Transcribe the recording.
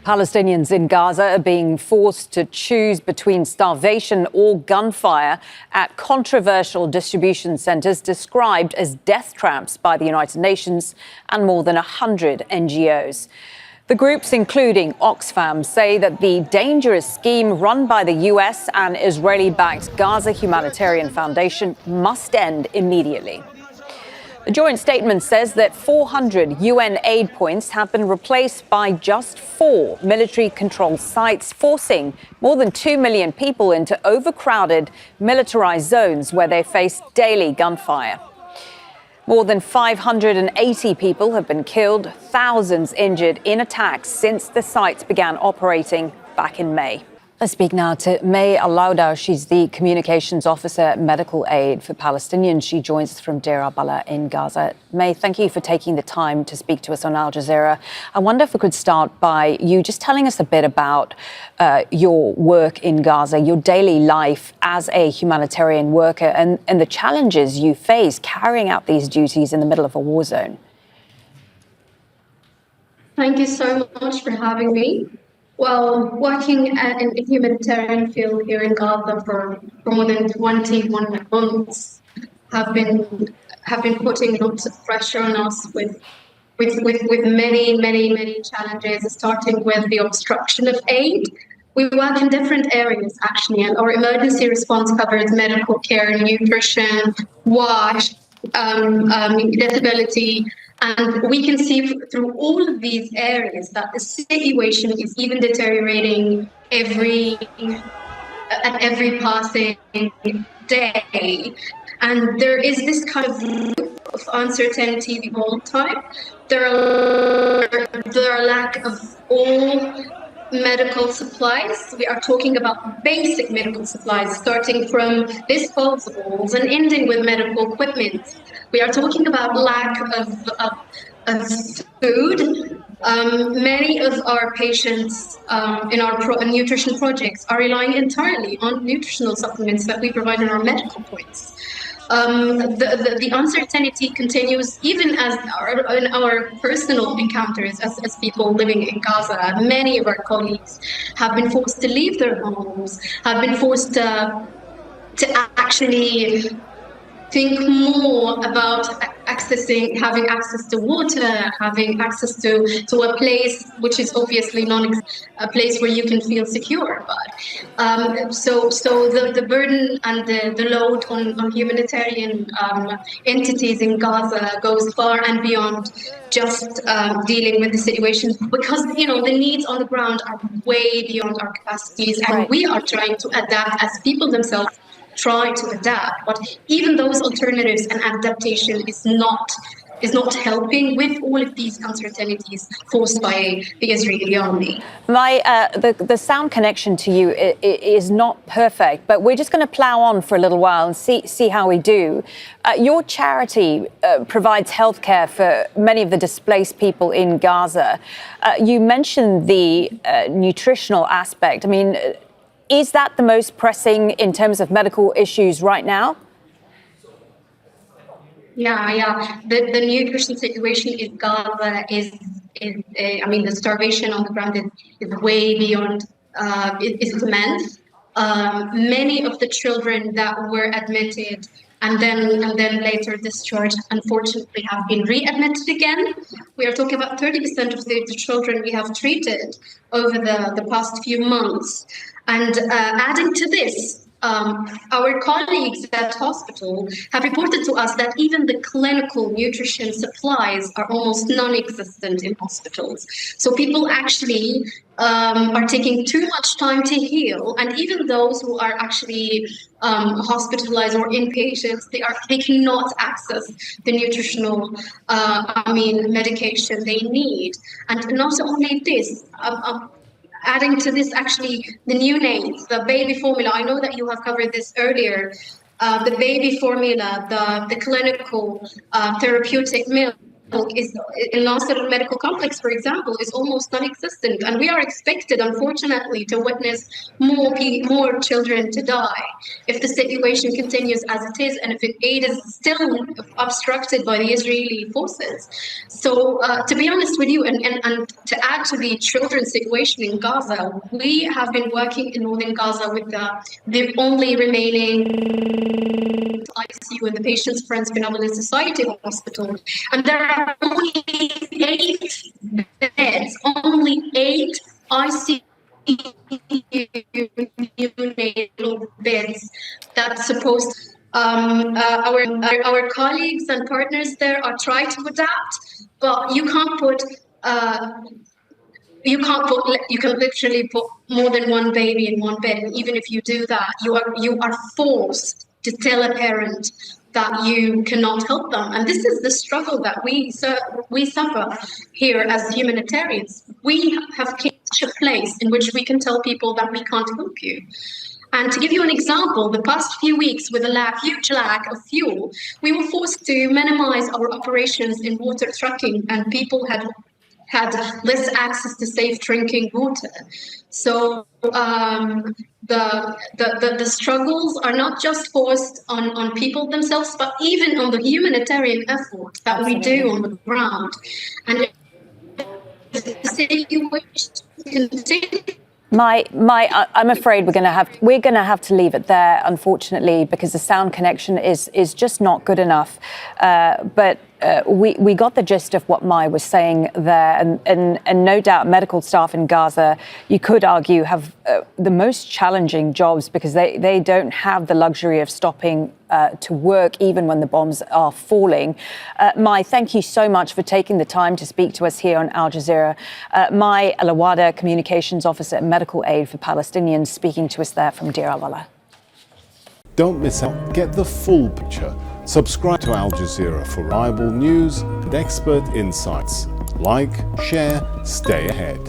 Palestinians in Gaza are being forced to choose between starvation or gunfire at controversial distribution centres described as death traps by the United Nations and more than 100 NGOs. The groups, including Oxfam, say that the dangerous scheme run by the US and Israeli-backed Gaza Humanitarian Foundation must end immediately. The joint statement says that 400 UN aid points have been replaced by just 4 military-controlled sites, forcing more than 2 million people into overcrowded, militarised zones where they face daily gunfire. More than 580 people have been killed, thousands injured in attacks since the sites began operating back in May. Let's speak now to Mai Elawawda. She's the Communications Officer Medical Aid for Palestinians. She joins us from Deir al-Balah in Gaza. Mai, thank you for taking the time to speak to us on Al Jazeera. I wonder if we could start by you just telling us a bit about your work in Gaza, your daily life as a humanitarian worker and the challenges you face carrying out these duties in the middle of a war zone. Thank you so much for having me. Well, working in the humanitarian field here in Gaza for more than 21 months have been putting lots of pressure on us with many challenges, starting with the obstruction of aid. We work in different areas actually, and our emergency response covers medical care, nutrition, wash, disability. And we can see through all of these areas that the situation is even deteriorating at every passing day. And there is this kind of uncertainty the whole time. There are lack of all medical supplies. We are talking about basic medical supplies, starting from disposables and ending with medical equipment. We are talking about lack of food. Many of our patients in our nutrition projects are relying entirely on nutritional supplements that we provide in our medical points. The uncertainty continues even as in our personal encounters as people living in Gaza. Many of our colleagues have been forced to leave their homes, have been forced to actually think more about having access to water, having access to a place which is obviously a place where you can feel secure. But so the burden and the load on humanitarian entities in Gaza goes far and beyond just dealing with the situation, because the needs on the ground are way beyond our capacities, and right. We are trying to adapt as people themselves try to adapt, but even those alternatives and adaptation is not helping with all of these uncertainties forced by the Israeli army. The sound connection to you is not perfect, but we're just going to plow on for a little while and see how we do. Your charity provides healthcare for many of the displaced people in Gaza. You mentioned the nutritional aspect. I mean, is that the most pressing in terms of medical issues right now? Yeah. The nutrition situation in Gaza is the starvation on the ground is way beyond. It's immense. Many of the children that were admitted and then later discharged, unfortunately, have been readmitted again. We are talking about 30% of the children we have treated over the past few months. And adding to this, our colleagues at hospital have reported to us that even the clinical nutrition supplies are almost non-existent in hospitals. So people actually are taking too much time to heal, and even those who are actually hospitalized or inpatients, they cannot access the nutritional medication they need. And not only this, adding to this, actually, the neonates, the baby formula. I know that you have covered this earlier. The baby formula, the clinical therapeutic milk is in Nasser Medical Complex, for example, is almost non-existent, and we are expected, unfortunately, to witness more children to die if the situation continues as it is, and if aid is still obstructed by the Israeli forces. So, to be honest with you, and to add to the children's situation in Gaza, we have been working in northern Gaza with the only remaining ICU in the Patients Friends Benevolent Society Hospital, and there are only 8 beds, only 8 ICU beds that's supposed. Our colleagues and partners there are trying to adapt, but you can literally put more than one baby in one bed, and even if you do that, you are forced to tell a parent that you cannot help them. And this is the struggle that we suffer here as humanitarians. We have came to a place in which we can tell people that we can't help you. And to give you an example, the past few weeks, with a huge lack of fuel, we were forced to minimize our operations in water trucking, and people had less access to safe drinking water. So the struggles are not just forced on people themselves, but even on the humanitarian effort that we do on the ground. And if the city wish to continue. Mai, I'm afraid we're going to have to leave it there, unfortunately, because the sound connection is just not good enough. But we got the gist of what Mai was saying there, and no doubt medical staff in Gaza, you could argue, have the most challenging jobs because they don't have the luxury of stopping to work even when the bombs are falling. Mai, thank you so much for taking the time to speak to us here on Al Jazeera. Mai Elawawda, Communications Officer at Medical Aid for Palestinians, speaking to us there from Deir al-Balah. Don't miss out. Get the full picture. Subscribe to Al Jazeera for reliable news and expert insights. Like, share, stay ahead.